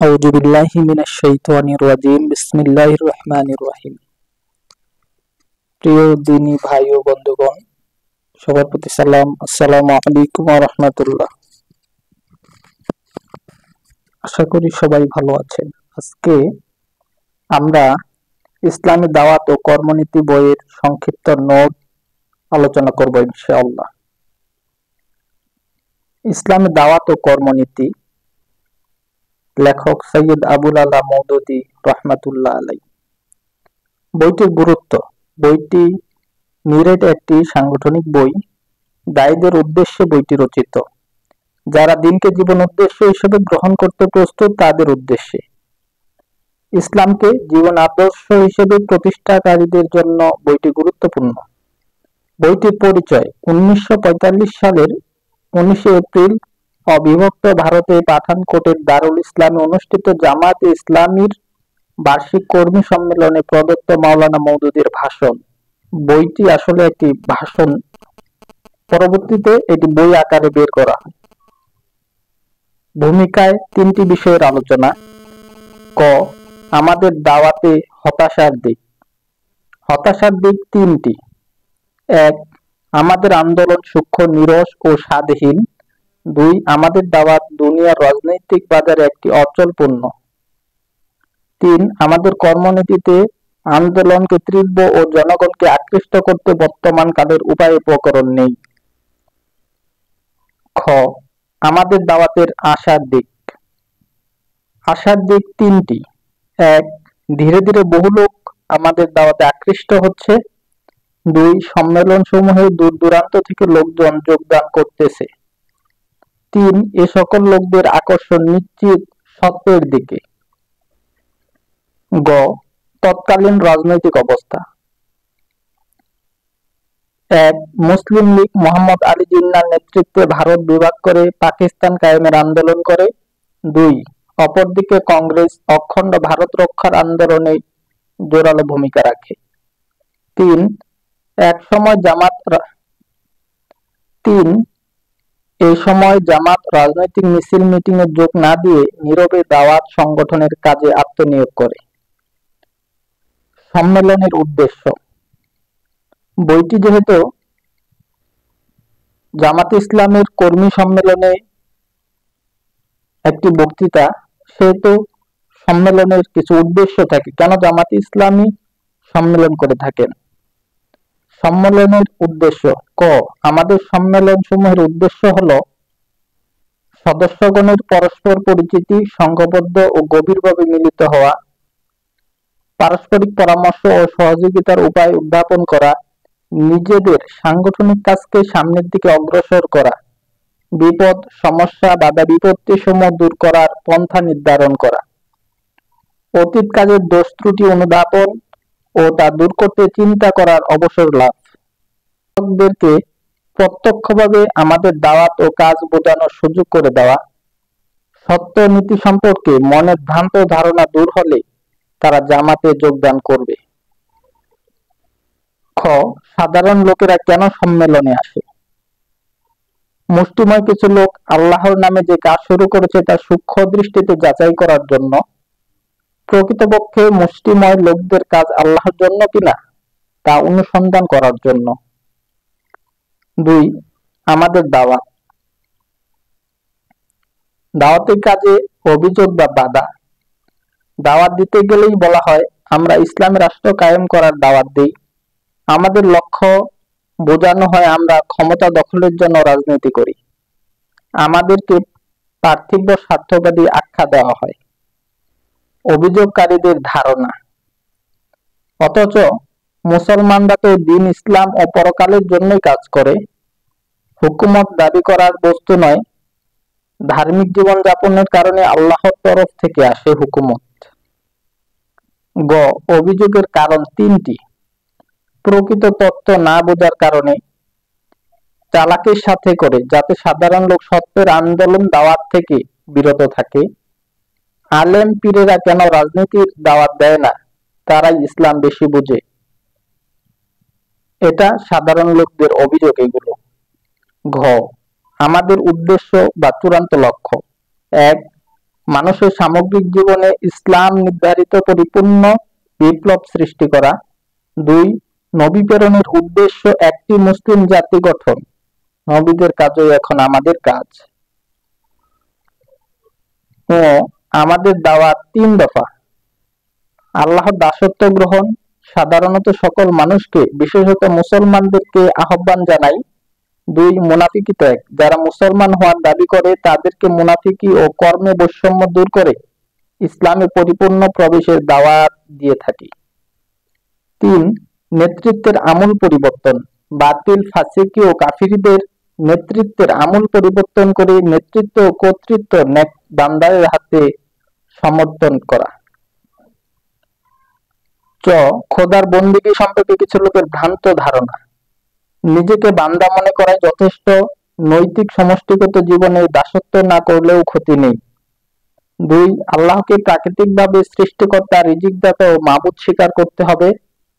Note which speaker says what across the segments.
Speaker 1: আউযু বিল্লাহি মিনাশ শাইতানির রাজিম। বিসমিল্লাহির রহমানির রহিম। প্রিয় দিনী ভাই ও বন্ধুগণ, সবার প্রতি সালাম। আসসালামু আলাইকুম ওয়া রাহমাতুল্লাহ। আশা করি সবাই ভালো আছেন। আজকে আমরা ইসলামী দাওয়াত ও কর্মনীতি বইয়ের সংক্ষিপ্ত নোট আলোচনা করব ইনশাআল্লাহ। ইসলামী দাওয়াত ও কর্মনীতি, লেখক সৈয়দ আবুল আলা মওদুদী রাহমাতুল্লাহ আলাইহি। বইটির গুরুত্ব: বইটি নিরেট একটি সাংগঠনিক বই। দায়ীদের উদ্দেশ্যে বইটি রচিত। যারা দিনকে জীবন উদ্দেশ্য হিসেবে গ্রহণ করতে প্রস্তুত তাদের উদ্দেশ্যে। ইসলামকে জীবন আদর্শ হিসেবে প্রতিষ্ঠাকারীদের জন্য বইটি গুরুত্বপূর্ণ। বইটির পরিচয়: 1945 সালের 19 এপ্রিল অবিভক্ত ভারতে পাঠানকোটের দারুল ইসলামে অনুষ্ঠিত জামায়াতে ইসলামীর বার্ষিক কর্মী সম্মেলনে প্রদত্ত মাওলানা মওদুদীর ভাষণ। বইটি আসলে একটি ভাষণ, পরবর্তীতে এটি বই আকারে বের করা হয়। ভূমিকায় তিনটি বিষয়ের আলোচনা। ক. আমাদের দাওয়াতে হতাশার দিক। হতাশার দিক তিনটি। 1. আমাদের আন্দোলন সূক্ষ্ম, নিরস ও স্বাদহীন। 2. আমাদের দাওয়াত দুনিয়ার রাজনৈতিক বাজারে একটি অচল পণ্য। 3. আমাদের কর্মনীতিতে আন্দোলনকে তীব্র ও জনগণকে আকৃষ্ট করতে বর্তমান কালের উপায় উপকরণ নেই। খ. আমাদের দাওয়াতের আশার দিক। আশার দিক তিনটি। 1. ধীরে ধীরে বহু লোক আমাদের দাওয়াতে আকৃষ্ট হচ্ছে। 2. সম্মেলন সমূহে দূর দূরান্ত থেকে লোকজন যোগদান করতেছে। 3. এ সকল লোকদের আকর্ষণ নিশ্চিত সত্যের দিকে। গ. তৎকালীন রাজনৈতিক অবস্থা। 1. মুসলিম লীগ মোহাম্মদ আলী জিন্নাহর নেতৃত্বে ভারত বিভাগ করে পাকিস্তান কায়েমের আন্দোলন করে। 2. অপরদিকে কংগ্রেস অখণ্ড ভারত রক্ষার আন্দোলনে জোরালো ভূমিকা রাখে। 3. এই সময় জামাত রাজনৈতিক মিছিল মিটিংয়ে যোগ না দিয়ে নীরবে দাওয়াত সংগঠনের কাজে আত্মনিয়োগ করে। সম্মেলনের উদ্দেশ্য: বইটি যেহেতু জামাত ইসলামের কর্মী সম্মেলনে একটি বক্তৃতা, সেহেতু সম্মেলনের কিছু উদ্দেশ্য থাকে। কেন জামাত ইসলামী সম্মেলন করে থাকেন? সম্মেলনের উদ্দেশ্য: ক. আমাদের সম্মেলন সমূহের উদ্দেশ্য হল সদস্যগণের পরস্পর পরিচিতি, সংঘবদ্ধ ও গভীরভাবে মিলিত হওয়া, পারস্পরিক পরামর্শ ও সহযোগিতার উপায় উদ্ভাবন করা, নিজেদের সাংগঠনিক কাজকে সামনের দিকে অগ্রসর করা, বিপদ, সমস্যা, বাধা বিপত্তি সমূহ দূর করার পন্থা নির্ধারণ করা, অতীত কাজের দোষ ত্রুটি অনুধাবন ও তা দূর করতে চিন্তা করার অবসর লাভ, লোকদেরকে প্রত্যক্ষভাবে আমাদের দাওয়াত ও কাজ বোঝানোর সুযোগ করে দেওয়া, সত্য নীতি সম্পর্কে মনের ভ্রান্ত ধারণা দূর হলে তারা জামাতে যোগদান করবে। খ. সাধারণ লোকেরা কেন সম্মেলনে আসে? মুষ্টিময় কিছু লোক আল্লাহর নামে যে কাজ শুরু করেছে তা সূক্ষ্ম দৃষ্টিতে যাচাই করার জন্য। প্রকৃতপক্ষে মুষ্টিময় লোকদের কাজ আল্লাহর জন্য কিনা তা অনুসন্ধান করার জন্য। 2. আমাদের দাওয়াত। দাওয়াতের কাজে অভিযোগ বা বাধা। দাওয়াত দিতে গেলেই বলা হয় আমরা ইসলামী রাষ্ট্র কায়েম করার দাওয়াত দেই। আমাদের লক্ষ্য বোঝানো হয় আমরা ক্ষমতা দখলের জন্য রাজনীতি করি। আমাদেরকে পার্থিব স্বার্থবাদী আখ্যা দেওয়া হয়। অভিযোগকারীদের ধারণা: অথচ মুসলমানরা তো দিন ইসলাম ও পরকালের জন্যই কাজ করে। হুকুমত দাবি করার বস্তু নয়, ধার্মিক জীবন যাপনের কারণে আল্লাহর তরফ থেকে আসে হুকুমত। গ. অভিযোগের কারণ তিনটি। প্রকৃত তত্ত্ব না বোঝার কারণে, চালাকির সাথে করে যাতে সাধারণ লোক সত্যের আন্দোলন দাওয়াত থেকে বিরত থাকে। আলেম পীরেরা কেন রাজনীতির দাওয়াত দেয় না? তারাই ইসলাম বেশি বুঝে। এটা সাধারণ লোকদের অভিযোগ। এগুলো। ঘ. আমাদের উদ্দেশ্য বা চূড়ান্ত লক্ষ্য: 1. মানুষের সামগ্রিক জীবনে ইসলাম নির্ধারিত পরিপূর্ণ বিপ্লব সৃষ্টি করা। 2. নবী প্রেরণের উদ্দেশ্য একটি মুসলিম জাতি গঠন। নবীদের কাজই এখন আমাদের কাজ। ও আমাদের দাওয়াত 3 দফা। আল্লাহর দাসত্ব গ্রহণ, সাধারণত সকল মানুষকে, বিশেষত মুসলমানদেরকে আহ্বান জানাই। 2. মুনাফিকি ত্যাগ, যারা মুসলমান হওয়ার দাবি করে তাদেরকে মুনাফিকি ও কর্মে বৈষম্য দূর করে ইসলামে পরিপূর্ণ প্রবেশের দাওয়াত দিয়ে থাকি। 3. নেতৃত্বের আমূল পরিবর্তন, বাতিল, ফাসিকি ও কাফিরদের নেতৃত্বের আমূল পরিবর্তন করে নেতৃত্ব ও কর্তৃত্ব নেক বান্দাদের হাতে সমর্পণ করা। খোদার বন্দিগি সম্পর্কে কিছু লোকের ভ্রান্ত ধারণা। নিজেকে বান্দা মনে করাই যথেষ্ট, নৈতিক সমষ্টিগত জীবনে দাসত্ব না করলেও ক্ষতি নেই। 2. আল্লাহকে প্রাকৃতিকভাবে সৃষ্টিকর্তা, রিজিকদাতা ও মাবুদ স্বীকার করতে হবে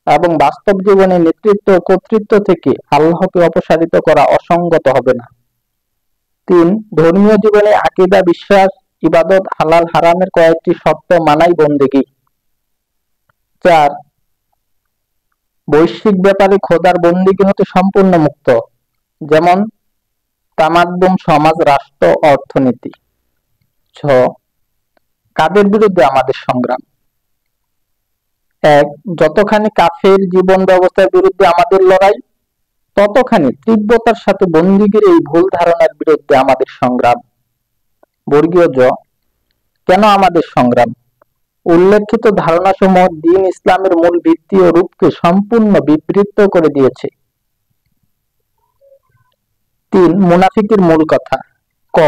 Speaker 1: এবং বাস্তব জীবনে নেতৃত্ব ও কর্তৃত্ব থেকে আল্লাহকে অপসারিত করা অসঙ্গত হবে না। 3. ধর্মীয় জীবনে আকীদা, বিশ্বাস, ইবাদত, হালাল হারামের কয়েকটি শর্ত মানাই বন্দেগী। 4. বৈশ্বিক ব্যাপারে খোদার বন্দিগি হতে সম্পূর্ণ মুক্ত, যেমন তামাদ্দুন, সমাজ, রাষ্ট্র, অর্থনীতি। 6. কাদের বিরুদ্ধে আমাদের সংগ্রাম? 1. যতখানি কাফের জীবন ব্যবস্থার বিরুদ্ধে আমাদের লড়াই, ততখানি তীব্রতার সাথে বন্দিগির এই ভুল ধারণার বিরুদ্ধে আমাদের সংগ্রাম। জ কেন আমাদের সংগ্রাম? উল্লেখিত ধারণাসমূহ দ্বীন ইসলামের মূল ভিত্তি ও রূপকে সম্পূর্ণ বিবৃত করে দিয়েছে। 3. মুনাফিকের মূল কথা। ক.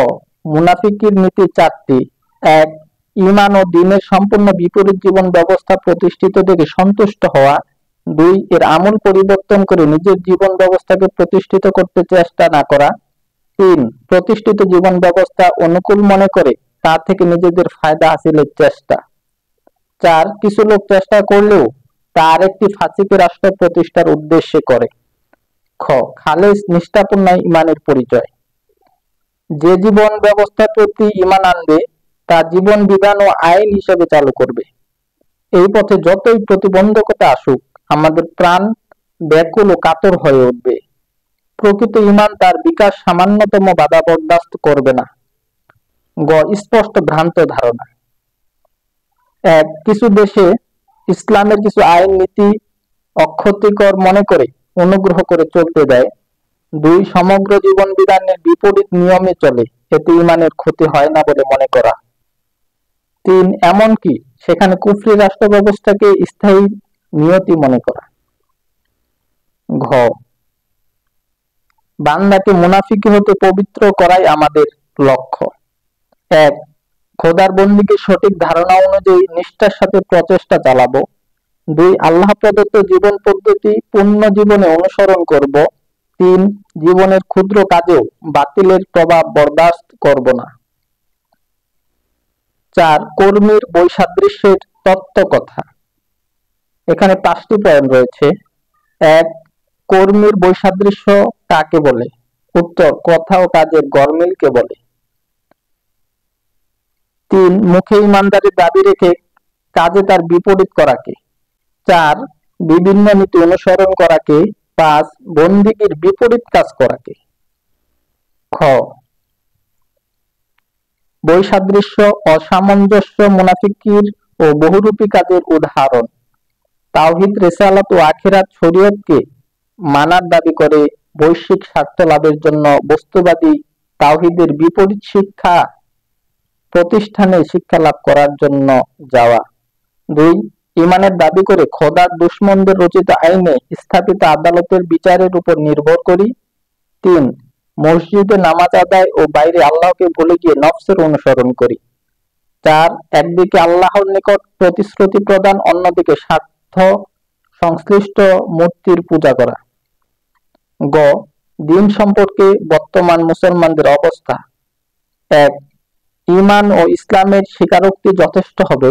Speaker 1: মুনাফিকের নীতি 4টি। 1. ঈমান ও দ্বীনের সম্পূর্ণ বিপরীত জীবন ব্যবস্থা প্রতিষ্ঠিত থেকে সন্তুষ্ট হওয়া। 2. এর আমূল পরিবর্তন করে নিজের জীবন ব্যবস্থাকে প্রতিষ্ঠিত করতে চেষ্টা না করা। 3. প্রতিষ্ঠিত জীবন ব্যবস্থা অনুকূল মনে করে তা থেকে নিজেদের ফায়দা হাসিলের চেষ্টা। 4. কিছু লোক চেষ্টা করলেও তা আরেকটি ফাসিক রাষ্ট্র প্রতিষ্ঠার উদ্দেশ্যে করে। খ. খালেস নিষ্ঠাপূর্ণ ঈমানের পরিচয়। যে জীবন ব্যবস্থার প্রতি ঈমান আনবে তা জীবন বিধান ও আইন হিসেবে চালু করবে। এই পথে যতই প্রতিবন্ধকতা আসুক, আমাদের প্রাণ ব্যাকুল ও কাতর হয়ে উঠবে। প্রকৃত ঈমান তার বিকাশ সামান্যতম বাধা বরদাস্ত করবে না। গ. স্পষ্ট ভ্রান্ত ধারণা। 1. কিছু দেশে ইসলামের কিছু আইন নীতি অক্ষতিকর মনে করে অনুগ্রহ করে চলতে দেয়। 2. সমগ্র জীবন বিধানের বিপরীত নিয়মে চলে, এতে ঈমানের ক্ষতি হয় না বলে মনে করা। 3. এমনকি সেখানে কুফরি রাষ্ট্র ব্যবস্থাকে স্থায়ী নিয়তি মনে করা। ঘ. বান্দাকে মুনাফিকি হতে পবিত্র করাই আমাদের লক্ষ্য। 1. খোদার বন্দিকে সঠিক ধারণা অনুযায়ী নিষ্ঠার সাথে প্রচেষ্টা চালাবো। 2. আল্লাহ প্রদত্ত জীবন পদ্ধতি পূর্ণ জীবনে অনুসরণ করব। 3. জীবনের ক্ষুদ্র কাজেও বাতিলের প্রভাব বরদাস্ত করব না। 4. কর্মীর বৈসাদৃশ্যের তত্ত্ব কথা। এখানে 5টি পয়েন্ট রয়েছে। 1. কর্মীর বৈসাদৃশ্য কাকে বলে? উত্তর: কথা ও কাজের গরমিলকে বলে। 3. মুখে ইমানদারির দাবি রেখে কাজে তার বিপরীত করাকে। 4. বিভিন্ন নীতি অনুসরণ করাকে। 5. বন্দিগির বিপরীত কাজ করাকে। খ. বৈসাদৃশ্য, অসামঞ্জস্য মুনাফিকির ও বহুরূপী কাজের উদাহরণ। তাওহীদ, রিসালাত ও আখিরাত শরীয়তকে মানার দাবি করে বৈশ্বিক স্বার্থ লাভের জন্য বস্তুবাদী তাওহীদের বিপরীত শিক্ষা প্রতিষ্ঠানে শিক্ষা লাভ করার জন্য যাওয়া। 2. ঈমানের দাবি করে খোদার দুশমনদের রচিত আইনে স্থাপিত আদালতের বিচারের উপর নির্ভর করি। 3. মসজিদে নামাজ আদায় ও বাইরে আল্লাহকে ভুলে গিয়ে নফসের অনুসরণ করি। 4. একদিকে আল্লাহর নিকট প্রতিশ্রুতি প্রদান, অন্যদিকে স্বার্থ সংশ্লিষ্ট মূর্তির পূজা করা। গ. দ্বীন সম্পর্কে বর্তমান মুসলমানদের অবস্থা। 1. ঈমান ও ইসলামের স্বীকারোক্তি যথেষ্ট হবে।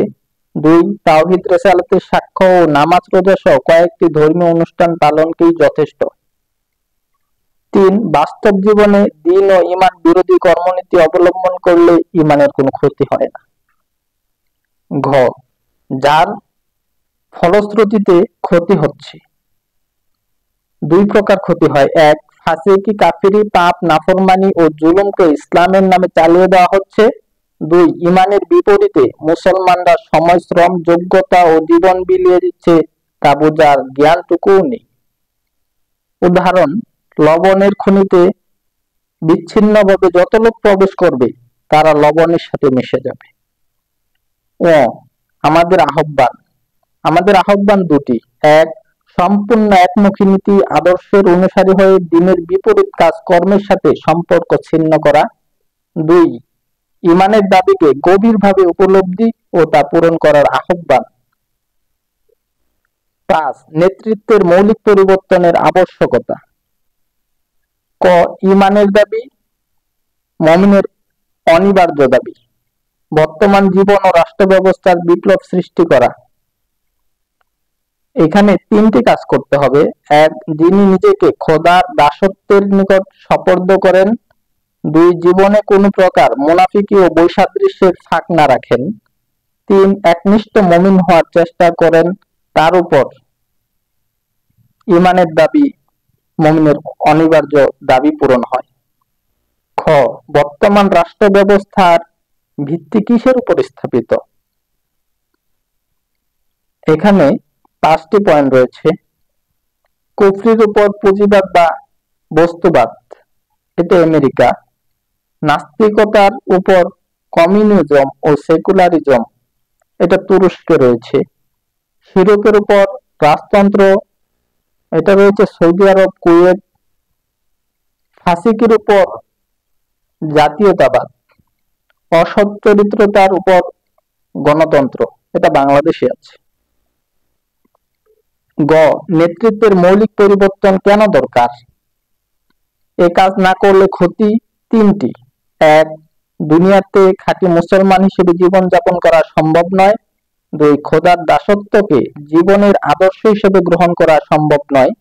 Speaker 1: 2. তাওহীদ, রিসালাতের সাক্ষ্য ও নামাজ রোজা সহ কয়েকটি ধর্মীয় অনুষ্ঠান পালনকেই যথেষ্ট। 3. বাস্তব জীবনে দ্বীন ও ঈমান বিরোধী কর্মনীতি অবলম্বন করলে ঈমানের কোনো ক্ষতি হয় না। ঘ যার ফলশ্রুতিতে ক্ষতি হচ্ছে। দুই প্রকার ক্ষতি হয়, এক ফাসিকি কাফিরি পাপ নাফরমানি ও জুলুমকে ইসলামের নামে চালিয়ে দেওয়া হচ্ছে, দুই ইমানের বিপরীতে মুসলমানরা সময় শ্রম যোগ্যতা ও জীবন বিলিয়ে দিচ্ছে তা বোঝার জ্ঞানটুকুও নেই। উদাহরণ, লবণের খনিতে বিচ্ছিন্নভাবে যত লোক প্রবেশ করবে তারা লবণের সাথে মিশে যাবে। ও আমাদের আহ্বান দুটি, এক সম্পূর্ণ একমুখী নীতি আদর্শের অনুসারী হয়ে দ্বীনের বিপরীত কাজ কর্মের সাথে সম্পর্ক ছিন্ন করা, দুই ইমানের দাবিকে গভীরভাবে উপলব্ধি ও তা পূরণ করার আহ্বান। 5 নেতৃত্বের মৌলিক পরিবর্তনের আবশ্যকতা। ক ইমানের দাবি মুমিনের অনিবার্য দাবি, বর্তমান জীবন ও রাষ্ট্র ব্যবস্থার বিপ্লব সৃষ্টি করা। এখানে তিনটি কাজ করতে হবে, এক যিনি নিজেকে খোদার দাসত্বের নিকট সোপর্দ করেন, দুই জীবনে কোনো প্রকার মুনাফিকি ও বৈসাদৃশ্যের ফাঁক না রাখেন, তিন একনিষ্ঠ মুমিন হওয়ার চেষ্টা করেন, তার উপর ইমানের দাবি মুমিনের অনিবার্য দাবি পূরণ হয়। খ বর্তমান রাষ্ট্র ব্যবস্থার ভিত্তি কিসের উপর স্থাপিত? এখানে 5টি পয়েন্ট রয়েছে। কুফরির উপর পুঁজিবাদ বা বস্তুবাদ, এটা আমেরিকা। নাস্তিকতার উপর কমিউনিজম ও সেকুলারিজম, এটা তুরস্কে রয়েছে। শিরকের উপর রাজতন্ত্র, এটা রয়েছে সৌদি আরব, কুয়েত। ফাসিকির উপর জাতীয়তাবাদ, অসৎ চরিত্রতার উপর গণতন্ত্র, এটা বাংলাদেশে আছে। গ নেতৃত্বের মৌলিক পরিবর্তন কেন দরকার? এ কাজ না করলে ক্ষতি তিনটি, এক দুনিয়াতে খাঁটি মুসলমান হিসেবে জীবন যাপন করা সম্ভব নয়, দুই খোদার দাসত্বকে জীবনের আদর্শ হিসেবে গ্রহণ করা সম্ভব নয়,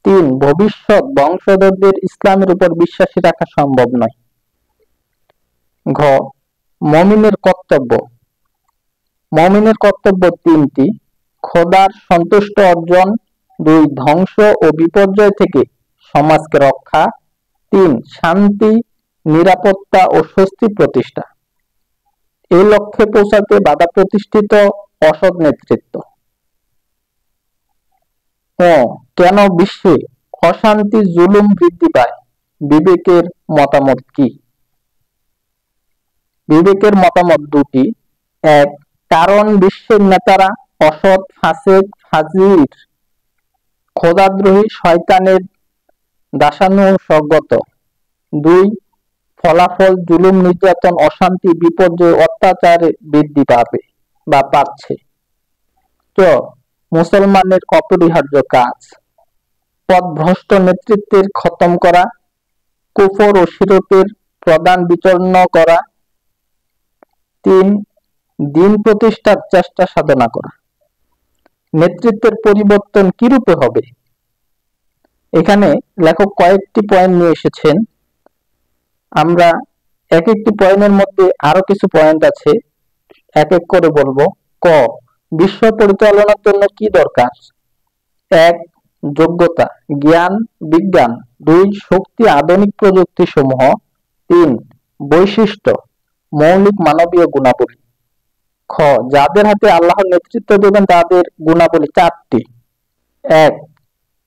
Speaker 1: তিন ভবিষ্যৎ বংশধরদের ইসলামের উপর বিশ্বাসী রাখা সম্ভব নয়। ঘ মুমিনের কর্তব্য। মুমিনের কর্তব্য তিনটি, খোদার সন্তুষ্ট অর্জন, দুই ধ্বংস ও বিপর্যয় থেকে সমাজকে রক্ষা, তিন শান্তি নিরাপত্তা ও স্বস্তি প্রতিষ্ঠা। এই লক্ষ্যে পৌঁছাতে বাধা প্রতিষ্ঠিত অসৎ নেতৃত্ব। ও কেন বিশ্বে অশান্তি জুলুম বৃদ্ধি পায়? বিবেকের মতামত কি? বিবেকের মতামত দুটি, এক কারণ বিশ্বের নেতারা অসৎ ফাসেক ফাজির খোদাদ্রোহী শয়তানের দাসানুসগত, দুই ফলাফল জুলুম নির্যাতন অশান্তি বিপর্যয় অত্যাচারে বৃদ্ধি পাবে বা পাচ্ছে। চ মুসলমানের অপরিহার্য কাজ, পথভ্রষ্ট নেতৃত্বের খতম করা, কুফর ও শিরকের প্রধান বিচন্ন করা, তিন দিন প্রতিষ্ঠার চেষ্টা সাধনা করা। নেতৃত্বের পরিবর্তন কিরূপে হবে? এখানে লেখক কয়েকটি পয়েন্ট নিয়ে এসেছেন, আমরা এক একটি পয়েন্টের মধ্যে আরো কিছু পয়েন্ট আছে, এক এক করে বলবো। ক বিশ্ব পরিচালনার জন্য কি দরকার? এক যোগ্যতা জ্ঞান বিজ্ঞান, দুই শক্তি আধুনিক প্রযুক্তি সমূহ, তিন বৈশিষ্ট্য মৌলিক মানবীয় গুণাবলী। খ যাদের হাতে আল্লাহর নেতৃত্ব দেবেন তাদের গুণাবলী চারটি, এক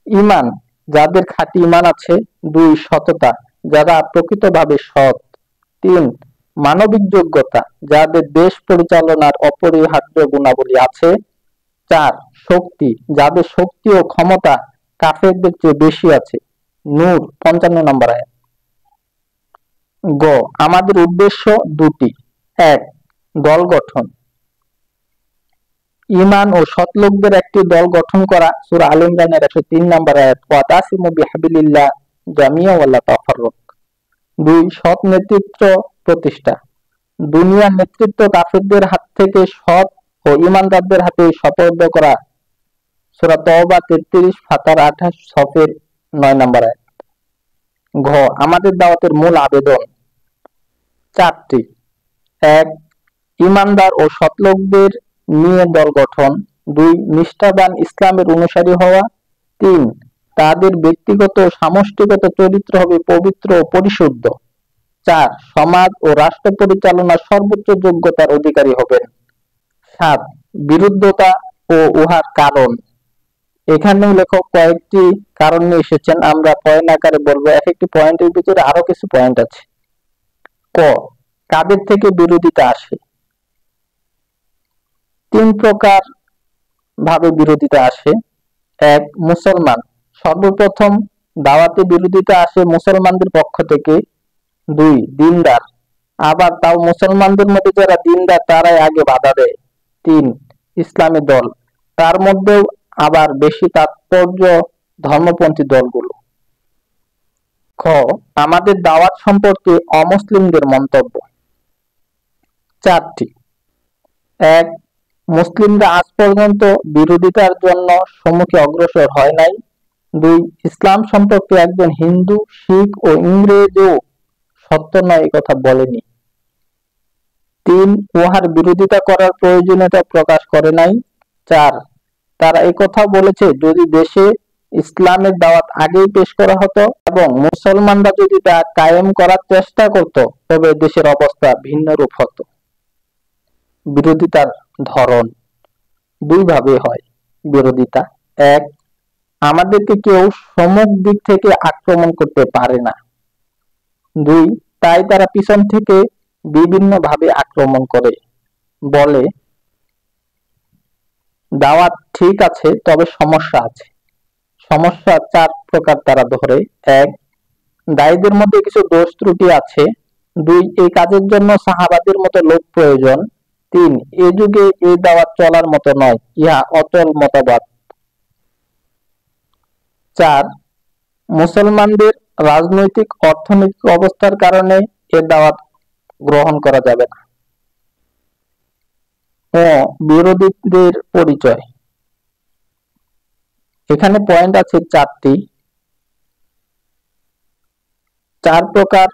Speaker 1: ঈমান যাদের খাঁটি ঈমান আছে, দুই সততা যারা প্রকৃতভাবে সৎ, তিন মানবিক যোগ্যতা যাদের দেশ পরিচালনার অপরিহার্য গুণাবলী আছে, চার শক্তি যাদের শক্তি ও ক্ষমতা কাফেরদের চেয়ে বেশি আছে। নূর 55 নম্বর আয়াত। গ আমাদের উদ্দেশ্য দুটি, এক দল গঠন, ঈমান ও সৎ লোকদের একটি দল গঠন করা, সূরা আল ইমরানের 103 নম্বর আয়াত, ওয়াতাসিমু বিহাবিলিল্লাহ জামিআ ওয়ালা তাফাররাক। দুই সৎ নেতৃত্ব প্রতিষ্ঠা, দুনিয়ার নেতৃত্ব কাফেরদের হাত থেকে সৎ ও ঈমানদারদের হাতে সোপর্দ করা, সূরা তাওবা 33 ফাতার 28 সফের 9 নম্বর আয়াত। ঘ আমাদের দাওয়াতের মূল আবেদন চারটি, এক ইমানদার ও সৎলোকদের নিয়ে দল গঠন। 2 নিষ্ঠাবান ইসলামের অনুসারী হওয়া। 3 তাদের ব্যক্তিগত ও সামষ্টিগত চরিত্র হবে পবিত্র ও পরিশুদ্ধ। 4 সমাজ ও রাষ্ট্র পরিচালনার সর্বোচ্চ যোগ্যতার অধিকারী হবেন। 7 বিরুদ্ধতা ও উহার কারণ। এখানে লেখক কয়েকটি কারণ নিয়ে এসেছেন, আমরা পয়েন্ট আকারে বলবো। এক একটি পয়েন্টের ভিতরে আরো কিছু পয়েন্ট আছে। ক কাদের থেকে বিরোধিতা আসে? 3 প্রকার ভাবে বিরোধিতা আসে। 1 মুসলমান। সর্বপ্রথম দাওয়াতে বিরোধিতা আসে মুসলমানদের পক্ষ থেকে। 2 দিনদার, আবার তাও মুসলমানদের মধ্যে যারা দিনদার তারাই আগে বাধা দেয়। 3 ইসলামী দল, তার মধ্যেও আবার বেশি তাৎপর্য ধর্মপন্থী দলগুলো। খ আমাদের দাওয়াত সম্পর্কে অমুসলিমদের মন্তব্য। 4টি। 1 মুসলিমরা আজ পর্যন্ত বিরোধিতার জন্য সম্মুখে অগ্রসর হয় নাই। 2 ইসলাম সম্পর্কে একজন হিন্দু, শিখ ও ইংরেজও সত্য নয় কথা বলেনি। 3 উহার বিরোধিতা করার প্রয়োজনীয়তা প্রকাশ করে নাই। 4 তারা একথা বলেছে যদি দেশে ইসলামের দাওয়াত আগেই পেশ করা হতো এবং মুসলমানরা যদি তা কায়েম করার চেষ্টা করত তবে দেশের অবস্থা ভিন্ন রূপ হতো। বিরোধিতার ধরন 2 ভাবে হয় বিরোধিতা। 1 আমাদেরকে কেউ সম্মুখ দিক থেকে আক্রমণ করতে পারে না। 2 তাই তারা পিছন থেকে বিভিন্ন ভাবে আক্রমণ করে, বলে দাওয়াত ঠিক আছে তবে সমস্যা আছে। সমস্যা 4 প্রকার তারা ধরে। 1 দায়ীদের মধ্যে কিছু দোষ ত্রুটি আছে। 2 এই কাজের জন্য সাহাবাদের মতো লোক প্রয়োজন। 3 এই যুগে এই দাওয়াত চলার মতো নয়, ইহা অচল মতবাদ। 4 মুসলমানদের রাজনৈতিক অর্থনৈতিক অবস্থার কারণে এ দাওয়াত গ্রহণ করা যাবে না। ও বিরোধীদের পরিচয়। এখানে পয়েন্ট আছে 4টি। 4 প্রকার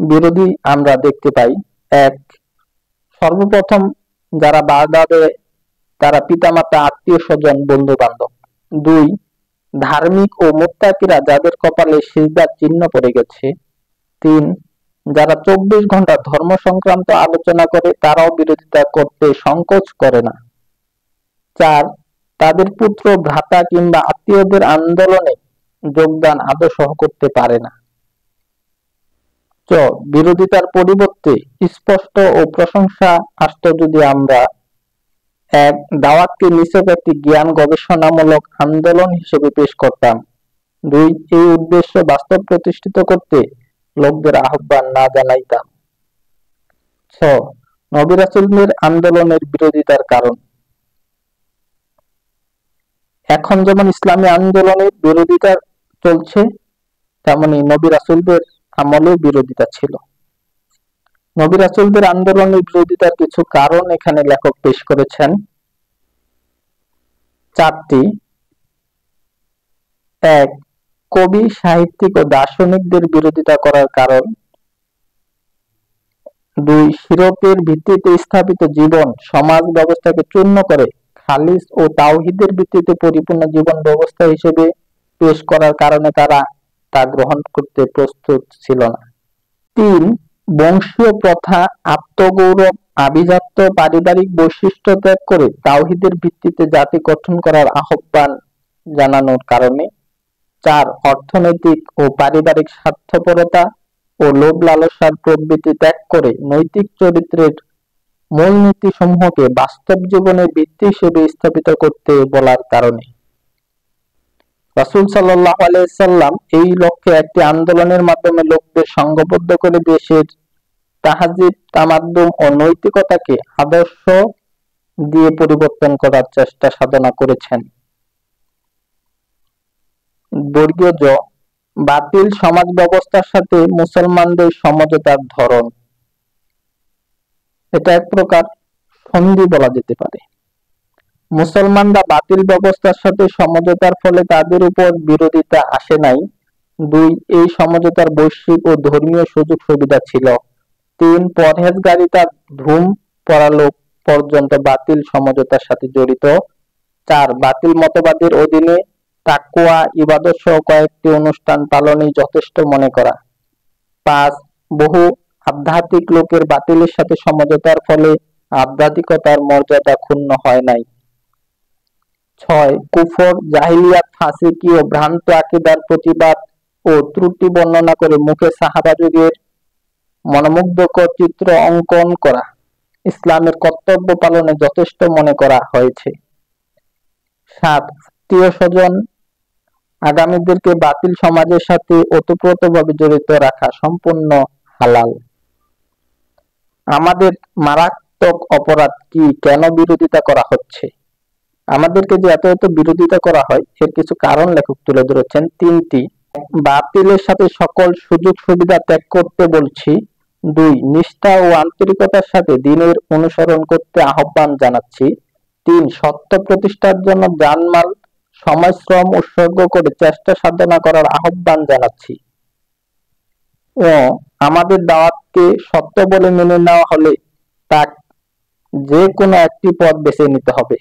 Speaker 1: বিরোধী আমরা দেখতে পাই। 1 সর্বপ্রথম যারা বাধা দেয় তারা পিতামাতা, আত্মীয় স্বজন, বন্ধু বান্ধব। 2 ধার্মিক ও মুত্তাকিরা যাদের কপালে সিজদার চিহ্ন পড়ে গেছে। 3 যারা 24 ঘন্টা ধর্ম সংক্রান্ত আলোচনা করে তারাও বিরোধিতা করতে সংকোচ করে না। 4 তাদের পুত্র, ভ্রাতা কিংবা আত্মীয়দের আন্দোলনে যোগদান আদৌ সহ করতে পারে না। বিরোধিতার পরিবর্তে স্পষ্ট ও প্রশংসা আসত যদি আমরা 1 দাওয়াতকে নিছক একটি জ্ঞান গবেষণামূলক আন্দোলন হিসেবে পেশ করতাম। 2 এই উদ্দেশ্য বাস্তব প্রতিষ্ঠিত করতে লোকদের আহ্বান না জানাইতাম। 6 নবী রাসূলদের আন্দোলনের বিরোধিতার কারণ। এখন যেমন ইসলামী আন্দোলনের বিরোধিতা চলছে তেমনি নবী রাসূলদের আমলেও বিরোধিতা ছিল। নবী রাসূলদের আন্দোলনের বিরোধিতার কিছু কারণ এখানে লেখক পেশ করেছেন 4টি। 1 কবি, সাহিত্যিক ও দার্শনিকদের বিরোধিতা করার কারণ। 2 শিরকের ভিত্তিতে স্থাপিত জীবন সমাজ ব্যবস্থাকে চূর্ণ করে খালিস ও তাওহীদের ভিত্তিতে পরিপূর্ণ জীবন ব্যবস্থা হিসেবে পেশ করার কারণে তারা তা গ্রহণ করতে প্রস্তুত ছিল না। 3 বংশীয় প্রথা, আত্মগৌরব, আভিজাত্য, পারিবারিক বৈশিষ্ট্য ত্যাগ করে তাওহীদের ভিত্তিতে জাতি গঠন করার আহ্বান জানানোর কারণে। 4 অর্থনৈতিক ও পারিবারিক স্বার্থপরতা ও লোভ লালসার প্রবৃত্তি ত্যাগ করে নৈতিক চরিত্রের মূলনীতি সমূহকে বাস্তব জীবনের ভিত্তি হিসেবে স্থাপিত করতে বলার কারণে। রাসূল সাল্লাল্লাহু আলাইহি সাল্লাম এই লক্ষ্যে একটি আন্দোলনের মাধ্যমে লোকদের সংঘবদ্ধ করে দেশের তাহজিব, তামাদ্দুন ও নৈতিকতাকে আদর্শ দিয়ে পরিবর্তন করার চেষ্টা সাধনা করেছেন। বর্গীয় জ বাতিল সমাজ ব্যবস্থার সাথে মুসলমানদের সমঝোতার ধরন। এটা এক প্রকার সন্ধি বলা যেতে পারে। মুসলমানরা বাতিল ব্যবস্থার সাথে সমঝোতার ফলে তাদের উপর বিরোধিতা আসে নাই। 2 এই সমঝোতার বৈশ্বিক ও ধর্মীয় সুযোগ সুবিধা ছিল। 3 পরহেজগারিতা, ধূম পরালোক পর্যন্ত বাতিল সমঝোতার সাথে জড়িত। 4 বাতিল মতবাদের অধীনে তাকওয়া ইবাদত সহ কয়েকটি অনুষ্ঠান পালনই যথেষ্ট মনে করা। 5 বহু আধ্যাত্মিক লোকের বাতিলের সাথে সমঝোতার ফলে আধ্যাত্মিকতার মর্যাদা ক্ষুণ্ণ হয় নাই। 6 কুফর, জাহিলিয়াত, ফাসিকি ও ভ্রান্ত আকীদার প্রতিবাদ ও ত্রুটি বর্ণনা করে মুখে সাহাবা যুগের মনোমুগ্ধকর চিত্র অঙ্কন করা ইসলামের কর্তব্য পালনে যথেষ্ট মনে করা হয়েছে। 7 আত্মীয় স্বজন আগামীদেরকে বাতিল সমাজের সাথে ওতপ্রোতভাবে জড়িত রাখা সম্পূর্ণ হালাল। আমাদের মারাত্মক অপরাধ কি, কেন বিরোধিতা করা হচ্ছে? আমাদেরকে যে এত বিরোধিতা করা হয় এর কিছু কারণ লেখক তুলে ধরেছেন 3টি। বাতিলের সাথে সকল সুযোগ সুবিধা ত্যাগ করতে বলছি। 2 নিষ্ঠা ও আন্তরিকতার সাথে দ্বীনের অনুসরণ করতে আহ্বান জানাচ্ছি। 3 সত্য প্রতিষ্ঠার জন্য জানমাল সময় শ্রম উৎসর্গ করে চেষ্টা সাধনা করার আহ্বান জানাচ্ছি। ও আমাদের দাওয়াতকে সত্য বলে মেনে নেওয়া হলে তা যে কোনো একটি পথ বেছে নিতে হবে।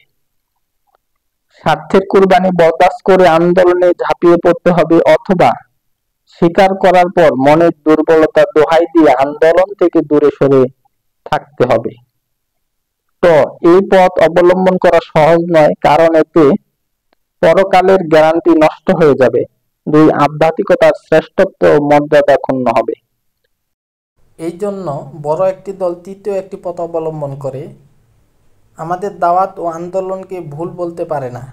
Speaker 1: স্বার্থের কুরবানি বরদাস্ত করে আন্দোলনে ঝাঁপিয়ে পড়তে হবে, অথবা স্বীকার করার পর মনের দুর্বলতা দোহাই দিয়ে আন্দোলন থেকে দূরে সরে থাকতে হবে। তো এই পথ অবলম্বন করা সহজ নয়, কারণ এতে পরকালের গ্যারান্টি নষ্ট হয়ে যাবে। 2 আধ্যাত্মিকতার শ্রেষ্ঠত্ব ও মর্যাদা ক্ষুণ্ণ হবে।
Speaker 2: এই জন্য বড় একটি দল তৃতীয় একটি পথ অবলম্বন করে আমাদের দাওয়াত ও আন্দোলনকে ভুল বলতে পারে না।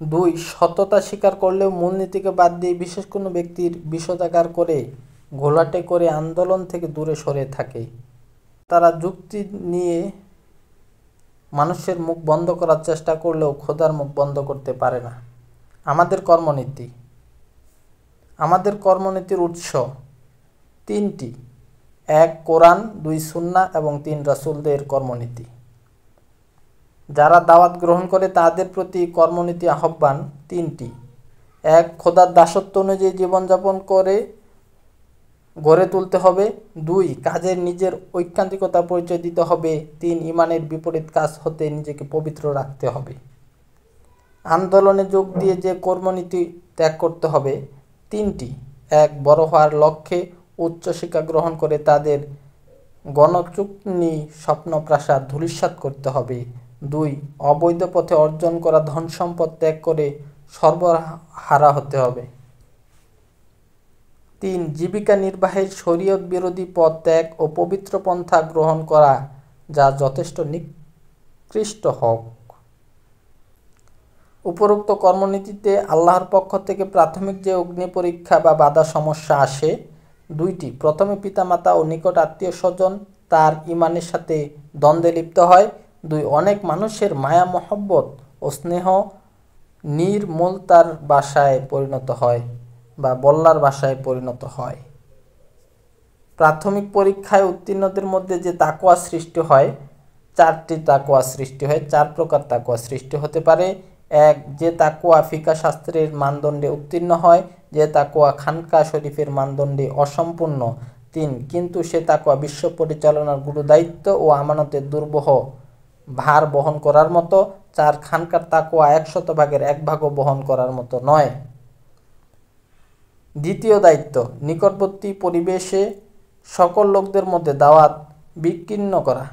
Speaker 2: 2 সততা স্বীকার করলেও মূলনীতিকে বাদ দিয়ে বিশেষ কোনো ব্যক্তির বিষোদাগার করে ঘোলাটে করে আন্দোলন থেকে দূরে সরে থাকে। তারা যুক্তি নিয়ে মানুষের মুখ বন্ধ করার চেষ্টা করলেও খোদার মুখ বন্ধ করতে পারে না। আমাদের কর্মনীতির উৎস 3টি। 1 কোরআন, 2 সুন্নাহ এবং 3 রাসূলদের কর্মনীতি। যারা দাওয়াত গ্রহণ করে তাদের প্রতি কর্মনীতি আহ্বান 3টি। 1 খোদার দাসত্ব অনুযায়ী জীবনযাপন করে গড়ে তুলতে হবে। 2 কাজের নিজের ঐকান্তিকতা পরিচয় দিতে হবে। 3 ঈমানের বিপরীত কাজ হতে নিজেকে পবিত্র রাখতে হবে। আন্দোলনে যোগ দিয়ে যে কর্মনীতি ত্যাগ করতে হবে 3টি। 1 বড় হওয়ার লক্ষ্যে উচ্চশিক্ষা গ্রহণ করে তাদের গণচুকনি স্বপ্নপ্রাসাদ ধূলিসাৎ করতে হবে। 2 অবৈধ পথে অর্জন করা ধন সম্পদ ত্যাগ করে সর্বহারা হতে হবে। 3 জীবিকা নির্বাহের শরীয়ত বিরোধী পথ ত্যাগ ও পবিত্র পন্থা গ্রহণ করা, যা যথেষ্ট নিকৃষ্ট হোক। উপরোক্ত কর্মনীতিতে আল্লাহর পক্ষ থেকে প্রাথমিক যে অগ্নি পরীক্ষা বা বাধা সমস্যা আসে 2টি। প্রথমে পিতামাতা ও নিকট আত্মীয় স্বজন তার ঈমানের সাথে দ্বন্দ্বে লিপ্ত হয়। 2 অনেক মানুষের মায়া মহব্বত ও স্নেহ নির্মূলতার বাসায় পরিণত হয় বা বল্লার বাসায় পরিণত হয়। প্রাথমিক পরীক্ষায় উত্তীর্ণদের মধ্যে যে তাকওয়া সৃষ্টি হয় 4টি তাকওয়া সৃষ্টি হয়। 4 প্রকার তাকওয়া সৃষ্টি হতে পারে। 1 যে তাকওয়া ফিকাহ শাস্ত্রের মানদণ্ডে উত্তীর্ণ হয়, যে তাকওয়া খানকা শরীফের মানদণ্ডে অসম্পূর্ণ। 3 কিন্তু সে তাকওয়া বিশ্ব পরিচালনার গুরুদায়িত্ব ও আমানতের দুর্বহ ভার বহন করার মতো। 4 খানকার তাকওয়া 100 ভাগের 1 ভাগও বহন করার মতো নয়। দ্বিতীয় দায়িত্ব নিকটবর্তী পরিবেশে সকল লোকদের মধ্যে দাওয়াত বিকীর্ণ করা।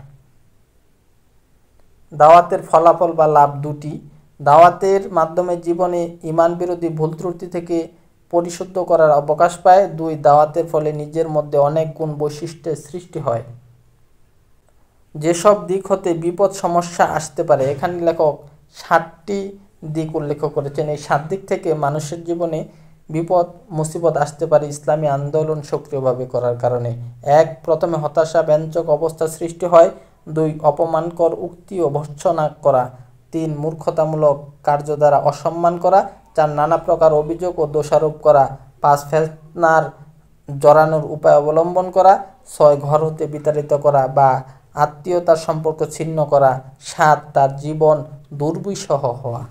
Speaker 2: দাওয়াতের ফলাফল বা লাভ 2টি। দাওয়াতের মাধ্যমে জীবনে ঈমান বিরোধী ভুল ত্রুটি থেকে পরিশুদ্ধ করার অবকাশ পায়। 2 দাওয়াতের ফলে নিজের মধ্যে অনেক গুণ বৈশিষ্ট্যের সৃষ্টি হয়, যেসব দিক হতে বিপদ সমস্যা আসতে পারে। এখানে লেখক 7টি দিক উল্লেখ করেছেন। এই 7 দিক থেকে মানুষের জীবনে বিপদ মুসিবত আসতে পারে ইসলামী আন্দোলন সক্রিয়ভাবে করার কারণে। 1 প্রথমে হতাশা ব্যঞ্জক অবস্থা সৃষ্টি হয়। 2 অপমানকর উক্তি ও ভর্ৎসনা করা। 3 মূর্খতামূলক কার্য দ্বারা অসম্মান করা। 4 নানা প্রকার অভিযোগ ও দোষারোপ করা। 5 ফিতনার জড়ানোর উপায় অবলম্বন করা। 6 ঘর হতে বিতাড়িত করা বা আত্মীয়তার সম্পর্ক ছিন্ন করা। 7 তার জীবন দুর্বিষহ হওয়া।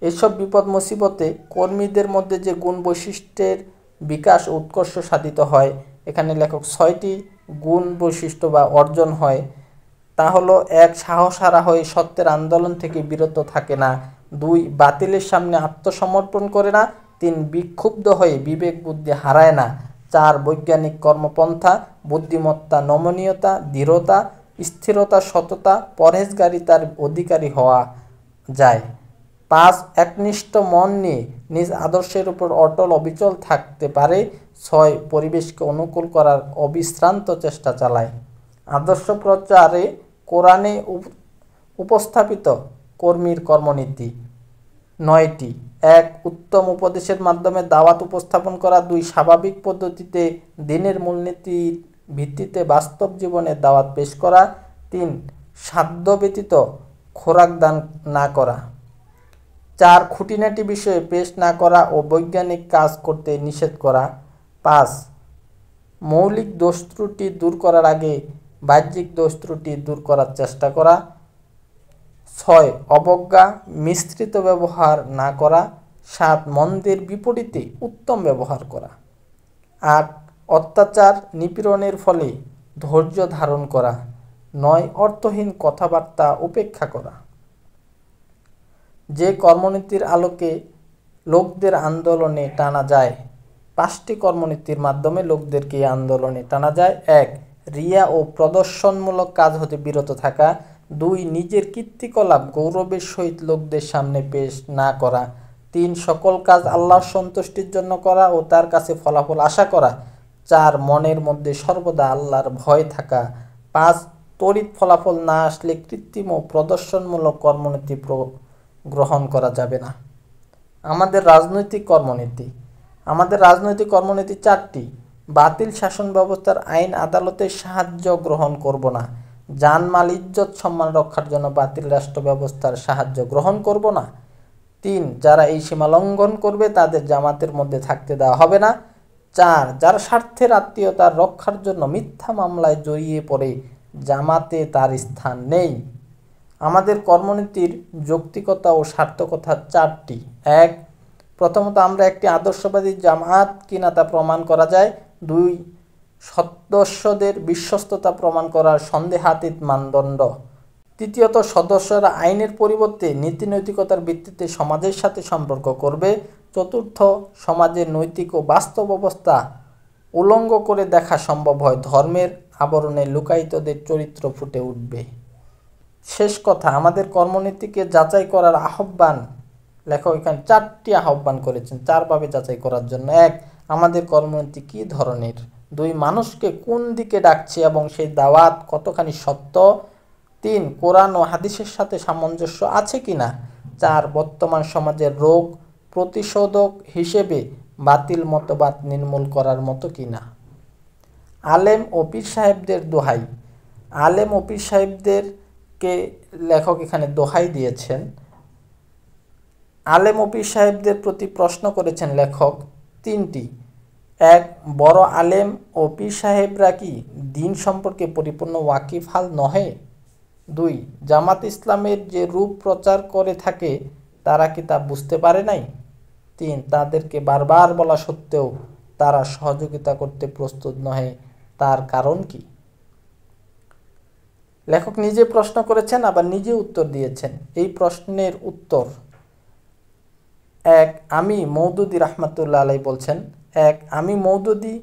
Speaker 2: এসব বিপদ মুসিবতে কর্মীদের মধ্যে যে গুণ বৈশিষ্ট্যের বিকাশ ও উৎকর্ষ সাধিত হয়, এখানে লেখক 6টি গুণ বৈশিষ্ট্য বা অর্জন হয়, তা হলো 1. সাহসহারা হয়ে সত্যের আন্দোলন থেকে বিরত থাকে না। 2. বাতিলের সামনে আত্মসমর্পণ করে না। 3. বিক্ষুব্ধ হয়ে বিবেক বুদ্ধি হারায় না। 4. বৈজ্ঞানিক কর্মপন্থা, বুদ্ধিমত্তা, নমনীয়তা, দৃঢ়তা, স্থিরতা, সততা, পরহেজগারিতার অধিকারী হওয়া যায়। 5. একনিষ্ঠ মন নিয়ে নিজ আদর্শের উপর অটল অবিচল থাকতে পারে। 6. পরিবেশকে অনুকূল করার অবিশ্রান্ত চেষ্টা চালায়। আদর্শ প্রচারে কোরআনে উপস্থাপিত কর্মীর কর্মনীতি 9টি। 1. উত্তম উপদেশের মাধ্যমে দাওয়াত উপস্থাপন করা। 2. স্বাভাবিক পদ্ধতিতে দ্বীনের মূলনীতির ভিত্তিতে বাস্তব জীবনে দাওয়াত পেশ করা। 3. সাধ্য ব্যতীত খোরাক দান না করা। 4. খুঁটিনাটি বিষয়ে পেশ না করা ও বৈজ্ঞানিক কাজ করতে নিষেধ করা। 5. মৌলিক দোষ ত্রুটি দূর করার আগে বাহ্যিক দোষ ত্রুটি দূর করার চেষ্টা করা। 6. অবজ্ঞা মিশ্রিত ব্যবহার না করা। 7. মন্দের বিপরীতে উত্তম ব্যবহার করা। 8. অত্যাচার নিপীড়নের ফলে ধৈর্য ধারণ করা। 9. অর্থহীন কথাবার্তা উপেক্ষা করা। যে কর্মনীতির আলোকে লোকদের আন্দোলনে টানা যায়। 5টি কর্মনীতির মাধ্যমে লোকদেরকে আন্দোলনে টানা যায়। 1. রিয়া ও প্রদর্শনমূলক কাজ হতে বিরত থাকা। 2. নিজের কীর্তিকলাপ গৌরবের সহিত লোকদের সামনে পেশ না করা। 3. সকল কাজ আল্লাহর সন্তুষ্টির জন্য করা ও তার কাছে ফলাফল আশা করা। 4. মনের মধ্যে সর্বদা আল্লাহর ভয় থাকা। 5. তড়িৎ ফলাফল না আসলে কৃত্রিম ও প্রদর্শনমূলক কর্মনীতি গ্রহণ করা যাবে না। আমাদের রাজনৈতিক কর্মনীতি 4টি। বাতিল শাসন ব্যবস্থার আইন আদালতের সাহায্য গ্রহণ করব না। জানমাল ইজ্জত সম্মান রক্ষার জন্য বাতিল রাষ্ট্র ব্যবস্থার সাহায্য গ্রহণ করব না। 3. যারা এই সীমা লঙ্ঘন করবে তাদের জামাতের মধ্যে থাকতে দেওয়া হবে না। 4. যারা স্বার্থের আত্মীয়তার রক্ষার জন্য মিথ্যা মামলায় জড়িয়ে পড়ে জামাতে তার স্থান নেই। আমাদের কর্মনীতির যৌক্তিকতা ও সার্থকতা 4টি। 1. প্রথমত আমরা একটি আদর্শবাদী জামাত কিনা তা প্রমাণ করা যায়। 2. সদস্যদের বিশ্বস্ততা প্রমাণ করার সন্দেহাতীত মানদণ্ড। তৃতীয়ত সদস্যরা আইনের পরিবর্তে নীতি নৈতিকতার ভিত্তিতে সমাজের সাথে সম্পর্ক করবে। 4. সমাজের নৈতিক ও বাস্তব অবস্থা উলঙ্গ করে দেখা সম্ভব হয়, ধর্মের আবরণে লুকায়িতদের চরিত্র ফুটে উঠবে। শেষ কথা, আমাদের কর্মনীতিকে যাচাই করার আহ্বান লেখক এখানে 4টি আহ্বান করেছেন 4 ভাবে যাচাই করার জন্য। 1. আমাদের কর্মনীতি কী ধরনের। 2. মানুষকে কোন দিকে ডাকছে এবং সেই দাওয়াত কতখানি সত্য। 3. কোরআন ও হাদিসের সাথে সামঞ্জস্য আছে কিনা। 4. বর্তমান সমাজের রোগ প্রতিশোধক হিসেবে বাতিল মতবাদ নির্মূল করার মতো কিনা। আলেম ও পীর সাহেবদের দোহাই। আলেম ও পীর সাহেবদেরকে লেখক এখানে দোহাই দিয়েছেন। আলেম ও পীর সাহেবদের প্রতি প্রশ্ন করেছেন লেখক 3টি। 1. বড় আলেম ও পীর সাহেবরা কি দ্বীন সম্পর্কে পরিপূর্ণ ওয়াকিফহাল নহে। 2. জামাত ইসলামের যে রূপ প্রচার করে থাকে তারা কি তা বুঝতে পারে নাই। 3. তাদেরকে বারবার বলা সত্ত্বেও তারা সহযোগিতা করতে প্রস্তুত নহে, তার কারণ কি। লেখক নিজে প্রশ্ন করেছেন আবার নিজে উত্তর দিয়েছেন। এই প্রশ্নের উত্তর 1. আমি মওদুদী রাহমাতুল্লাহ আলাইহি বলছেন। 1. আমি মওদুদী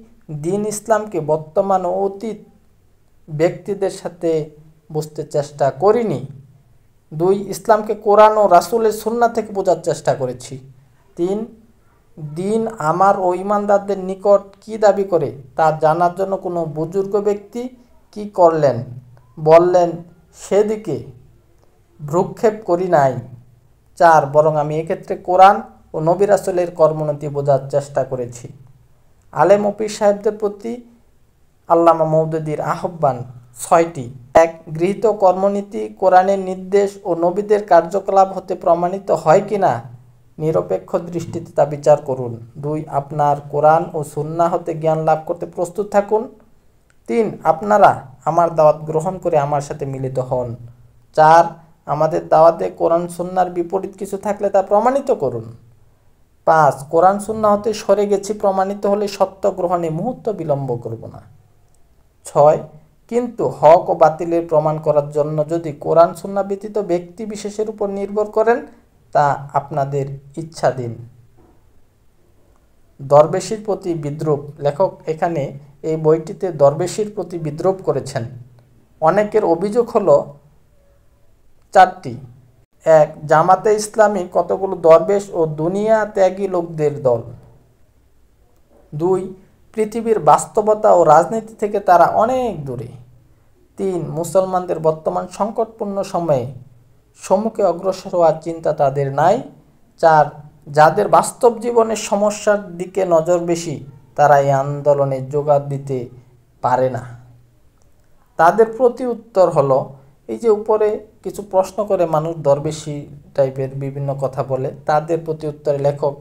Speaker 2: দ্বীন ইসলামকে বর্তমান ও অতীত ব্যক্তিদের সাথে বুঝতে চেষ্টা করিনি। 2. ইসলামকে কোরআন ও রাসূলের সুন্নাহ থেকে বোঝার চেষ্টা করেছি। 3. দ্বীন আমার ও ঈমানদারদের নিকট কি দাবি করে তা জানার জন্য কোনো বুজুর্গ ব্যক্তি কি করলেন বললেন সেদিকে ভ্রুক্ষেপ করি নাই। 4. বরং আমি এক্ষেত্রে কোরআন ও নবী রাসূলের কর্মনীতি বোঝার চেষ্টা করেছি। আলেম ও পীর সাহেবদের প্রতি আল্লামা মওদুদীর আহ্বান 6টি। 1. গৃহীত কর্মনীতি কোরআনের নির্দেশ ও নবীদের কার্যকলাপ হতে প্রমাণিত হয় কিনা নিরপেক্ষ দৃষ্টিতে তা বিচার করুন। 2. আপনার কোরআন ও সুন্নাহ হতে জ্ঞান লাভ করতে প্রস্তুত থাকুন। 3. আপনারা আমার দাওয়াত গ্রহণ করে আমার সাথে মিলিত হন। 4. আমাদের দাওয়াতে কোরআন সুন্নাহর বিপরীত কিছু থাকলে তা প্রমাণিত করুন। 5. কোরআন সুন্নাহ হতে সরে গেছি প্রমাণিত হলে সত্য গ্রহণে মুহূর্ত বিলম্ব করব না। 6. কিন্তু হক ও বাতিলের প্রমাণ করার জন্য যদি কোরআন সুন্নাহ ব্যতীত ব্যক্তি বিশেষের উপর নির্ভর করেন, তা আপনাদের ইচ্ছাধীন। দরবেশির প্রতি বিদ্রূপ। লেখক এখানে এই বইটিতে দরবেশির প্রতি বিদ্রূপ করেছেন। অনেকের অভিযোগ হলো 4টি। 1. জামাতে ইসলামী কতগুলো দরবেশ ও দুনিয়া ত্যাগী লোকদের দল। 2. পৃথিবীর বাস্তবতা ও রাজনীতি থেকে তারা অনেক দূরে। 3. মুসলমানদের বর্তমান সংকটপূর্ণ সময়ে সম্মুখে অগ্রসর হওয়ার চিন্তা তাদের নাই। 4. যাদের বাস্তব জীবনের সমস্যার দিকে নজর বেশি, তারা এই আন্দোলনে যোগদান দিতে পারে না। তাদের প্রতি উত্তর হলো, এই যে উপরে কিছু প্রশ্ন করে মানুষ দরবেশি টাইপের বিভিন্ন কথা বলে, তাদের প্রতি উত্তরে লেখক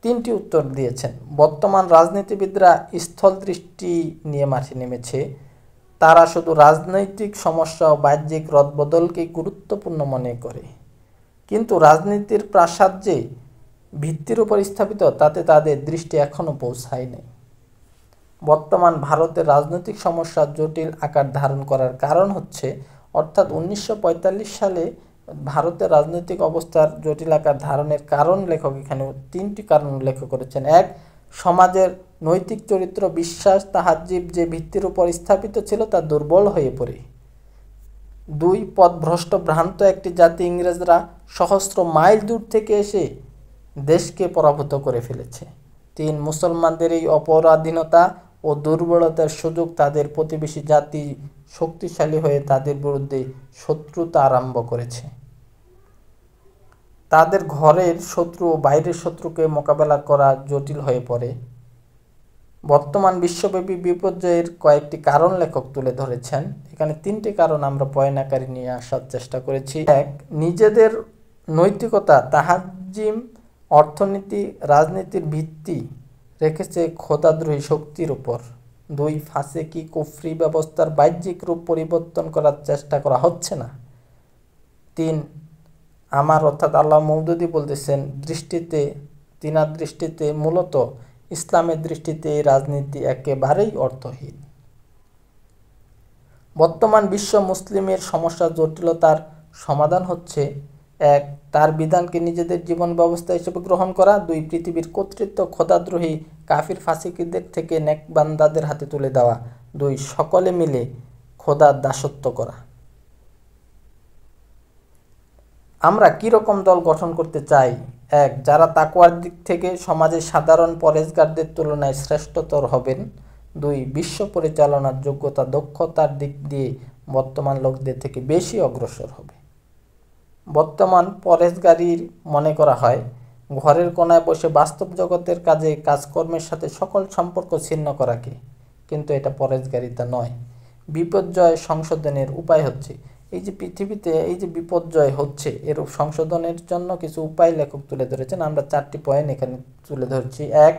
Speaker 2: 3টি উত্তর দিয়েছেন। বর্তমান রাজনীতিবিদরা স্থল দৃষ্টি নিয়ে মাঠে নেমেছে। তারা শুধু রাজনৈতিক সমস্যা ও বাহ্যিক রদবদলকেই গুরুত্বপূর্ণ মনে করে, কিন্তু রাজনীতির প্রাসাদ যে ভিত্তির উপর স্থাপিত, তাতে তাদের দৃষ্টি এখনও পৌঁছায় নাই। বর্তমান ভারতের রাজনৈতিক সমস্যা জটিল আকার ধারণ করার কারণ হচ্ছে, অর্থাৎ 1945 সালে ভারতের রাজনৈতিক অবস্থার জটিল আকার ধারণের কারণ লেখক এখানে 3টি কারণ উল্লেখ করেছেন। 1. সমাজের নৈতিক চরিত্র, বিশ্বাস, তাহাজ্জুব যে ভিত্তির উপর স্থাপিত ছিল তা দুর্বল হয়ে পড়ে। 2. পথভ্রষ্ট ভ্রান্ত একটি জাতি ইংরেজরা সহস্র মাইল দূর থেকে এসে দেশকে পরাভূত করে ফেলেছে। 3. মুসলমানদের এই অপরাধীনতা ও দুর্বলতার সুযোগ তাদের প্রতিবেশী জাতি শক্তিশালী হয়ে তাদের বিরুদ্ধে শত্রুতা আরম্ভ করেছে। তাদের ঘরের শত্রু ও বাইরের শত্রুকে মোকাবেলা করা জটিল হয়ে পড়ে। বর্তমান বিশ্বব্যাপী বিপর্যয়ের কয়েকটি কারণ লেখক তুলে ধরেছেন। এখানে 3টি কারণ আমরা পয়েন্ট আকারে নিয়ে আসার চেষ্টা করেছি। 1. নিজেদের নৈতিকতা, তাহাজ্জুব, অর্থনীতি, রাজনীতির ভিত্তি রেখেছে খোদাদ্রোহী শক্তির উপর। 2. ফাসেকি কুফরি ব্যবস্থার বাহ্যিক রূপ পরিবর্তন করার চেষ্টা করা হচ্ছে না। 3. আমার অর্থাৎ আল্লাহ মওদুদী বলতেছেন, তিনার দৃষ্টিতে মূলত ইসলামের দৃষ্টিতে এই রাজনীতি একেবারেই অর্থহীন। বর্তমান বিশ্ব মুসলিমের সমস্যা জটিলতার সমাধান হচ্ছে 1. তার বিধানকে নিজেদের জীবন ব্যবস্থা হিসেবে গ্রহণ করা। 2. পৃথিবীর কর্তৃত্ব খোদাদ্রোহী কাফির ফাসিকদের থেকে নেক বান্দাদের হাতে তুলে দেওয়া। 2. সকলে মিলে খোদার দাসত্ব করা। আমরা কি রকম দল গঠন করতে চাই? 1. যারা তাকওয়ার দিক থেকে সমাজের সাধারণ পরেজগারদের তুলনায় শ্রেষ্ঠতর হবেন। 2. বিশ্ব পরিচালনার যোগ্যতা, দক্ষতার দিক দিয়ে বর্তমান লোকদের থেকে বেশি অগ্রসর হবে। বর্তমান পরেজগারির মনে করা হয় ঘরের কোনায় বসে বাস্তব জগতের কাজকর্মের সাথে সকল সম্পর্ক ছিন্ন করাকে, কিন্তু এটা পরেজগারিতা নয়। বিপর্যয় সংশোধনের উপায় হচ্ছে, এই যে পৃথিবীতে এই যে বিপর্যয় হচ্ছে, এর সংশোধনের জন্য কিছু উপায় লেখক তুলে ধরেছেন। আমরা 4টি পয়েন্ট এখানে তুলে ধরছি। 1.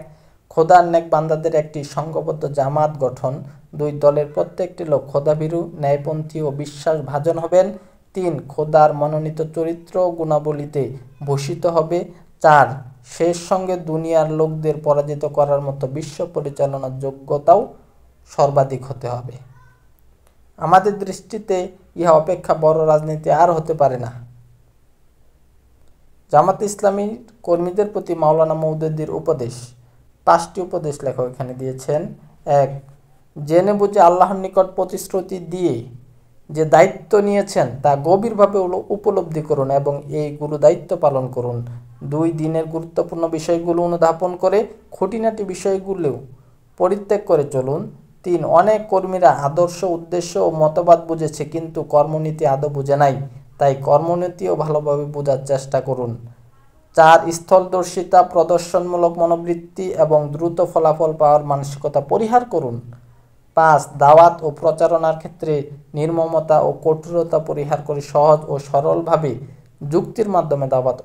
Speaker 2: খোদার নেক বান্দাদের একটি সংঘবদ্ধ জামাত গঠন। 2. দলের প্রত্যেকটি লোক খোদাভীরু, ন্যায়পন্থী ও বিশ্বাসভাজন হবেন। 3. খোদার মনোনীত চরিত্র গুণাবলীতে ভূষিত হবে। 4. শেষ সঙ্গে দুনিয়ার লোকদের পরাজিত করার মতো বিশ্ব পরিচালনার যোগ্যতাও সর্বাধিক হতে হবে। আমাদের দৃষ্টিতে ইহা অপেক্ষা বড় রাজনীতি আর হতে পারে না। জামাতে ইসলামীর কর্মীদের প্রতি মাওলানা মওদুদীর উপদেশ। 5টি উপদেশ লেখক এখানে দিয়েছেন। 1. জেনে বুঝে আল্লাহর নিকট প্রতিশ্রুতি দিয়ে যে দায়িত্ব নিয়েছেন তা গভীরভাবে উপলব্ধি করুন এবং এই গুরু দায়িত্ব পালন করুন। 2. দিনের গুরুত্বপূর্ণ বিষয়গুলো অনুধাবন করে খুঁটিনাটি বিষয়গুলো পরিত্যাগ করে চলুন। 3. অনেক কর্মীরা আদর্শ, উদ্দেশ্য ও মতবাদ বুঝেছে, কিন্তু কর্মনীতি আদৌ বুঝে নাই, তাই কর্মনীতিও ভালোভাবে বোঝার চেষ্টা করুন। 4. স্থলদর্শিতা, প্রদর্শনমূলক মনোবৃত্তি এবং দ্রুত ফলাফল পাওয়ার মানসিকতা পরিহার করুন। 5. দাওয়াত ও প্রচারণার ক্ষেত্রে নির্মমতা ও কঠোরতা পরিহার করে সহজ ও সরলভাবে যুক্তির মাধ্যমে দাওয়াত